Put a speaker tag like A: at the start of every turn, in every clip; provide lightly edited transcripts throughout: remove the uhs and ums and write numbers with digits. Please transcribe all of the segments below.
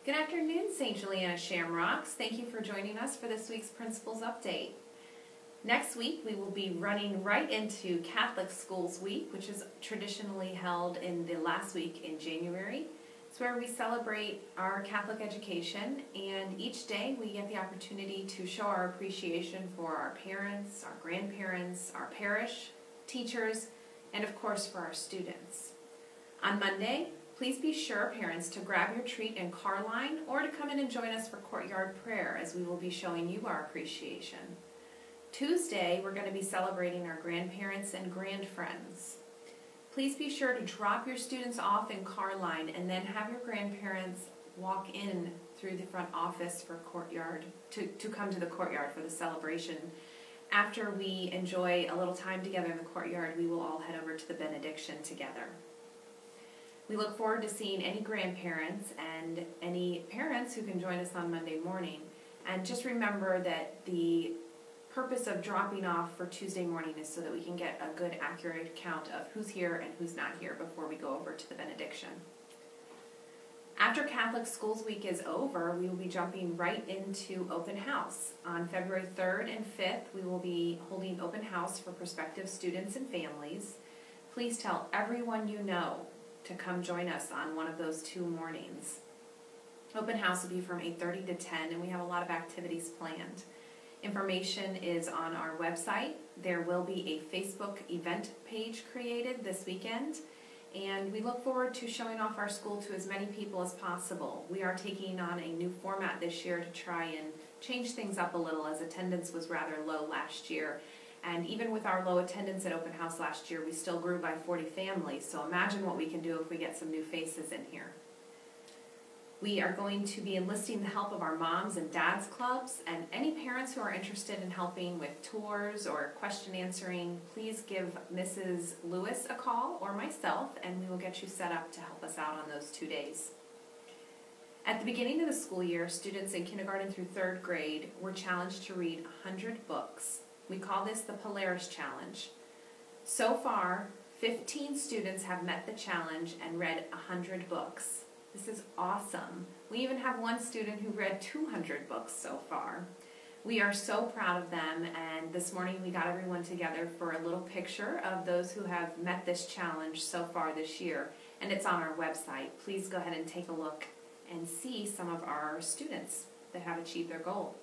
A: Good afternoon, St. Juliana Shamrocks. Thank you for joining us for this week's Principals Update. Next week, we will be running right into Catholic Schools Week, which is traditionally held in the last week in January. It's where we celebrate our Catholic education, and each day we get the opportunity to show our appreciation for our parents, our grandparents, our parish, teachers, and of course for our students. On Monday, please be sure, parents, to grab your treat in car line or to come in and join us for courtyard prayer as we will be showing you our appreciation. Tuesday, we're going to be celebrating our grandparents and grandfriends. Please be sure to drop your students off in car line and then have your grandparents walk in through the front office for courtyard to come to the courtyard for the celebration. After we enjoy a little time together in the courtyard, we will all head over to the benediction together. We look forward to seeing any grandparents and any parents who can join us on Monday morning. And just remember that the purpose of dropping off for Tuesday morning is so that we can get a good, accurate count of who's here and who's not here before we go over to the benediction. After Catholic Schools Week is over, we will be jumping right into open house. On February 3rd and 5th, we will be holding open house for prospective students and families. Please tell everyone you know to come join us on one of those 2 mornings. Open house will be from 8:30 to 10, and we have a lot of activities planned. Information is on our website. There will be a Facebook event page created this weekend, and we look forward to showing off our school to as many people as possible. We are taking on a new format this year to try and change things up a little, as attendance was rather low last year. And even with our low attendance at open house last year, we still grew by 40 families. So imagine what we can do if we get some new faces in here. We are going to be enlisting the help of our moms and dads clubs, and any parents who are interested in helping with tours or question answering, please give Mrs. Lewis a call or myself, and we will get you set up to help us out on those 2 days. At the beginning of the school year, students in kindergarten through 3rd grade were challenged to read 100 books. We call this the Polaris Challenge. So far, 15 students have met the challenge and read 100 books. This is awesome. We even have one student who read 200 books so far. We are so proud of them, and this morning we got everyone together for a little picture of those who have met this challenge so far this year, and it's on our website. Please go ahead and take a look and see some of our students that have achieved their goal.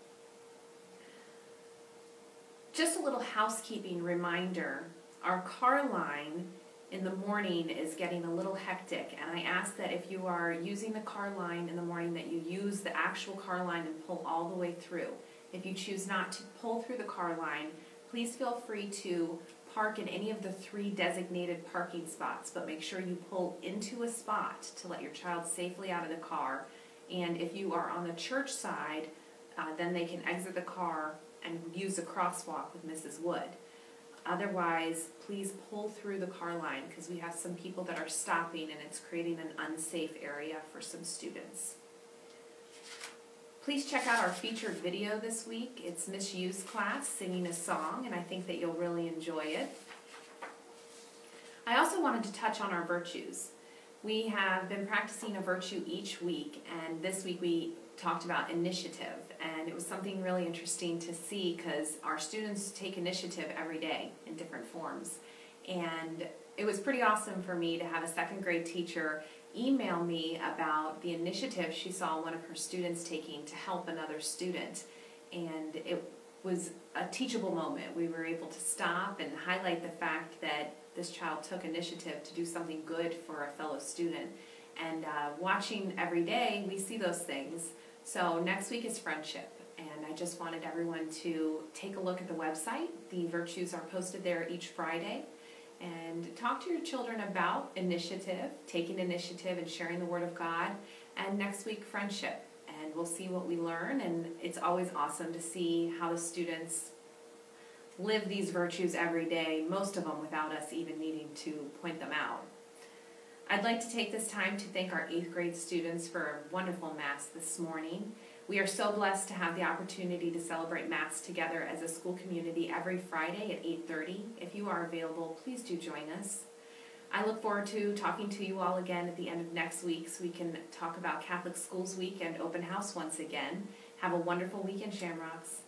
A: Just a little housekeeping reminder, our car line in the morning is getting a little hectic, and I ask that if you are using the car line in the morning that you use the actual car line and pull all the way through. If you choose not to pull through the car line, please feel free to park in any of the 3 designated parking spots, but make sure you pull into a spot to let your child safely out of the car. And if you are on the church side, then they can exit the car and use a crosswalk with Mrs. Wood. Otherwise, please pull through the car line because we have some people that are stopping and it's creating an unsafe area for some students. Please check out our featured video this week. It's Miss Yu's class singing a song, and I think that you'll really enjoy it. I also wanted to touch on our virtues. We have been practicing a virtue each week, and this week we talked about initiative, and it was something really interesting to see because our students take initiative every day in different forms, and it was pretty awesome for me to have a 2nd grade teacher email me about the initiative she saw one of her students taking to help another student, and it was a teachable moment. We were able to stop and highlight the fact that this child took initiative to do something good for a fellow student, and watching every day we see those things. So next week is friendship, and I just wanted everyone to take a look at the website. The virtues are posted there each Friday, and talk to your children about initiative, taking initiative and sharing the Word of God, and next week friendship, and we'll see what we learn, and it's always awesome to see how the students live these virtues every day, most of them without us even needing to point them out. I'd like to take this time to thank our 8th grade students for a wonderful Mass this morning. We are so blessed to have the opportunity to celebrate Mass together as a school community every Friday at 8:30. If you are available, please do join us. I look forward to talking to you all again at the end of next week so we can talk about Catholic Schools Week and Open House once again. Have a wonderful weekend, Shamrocks.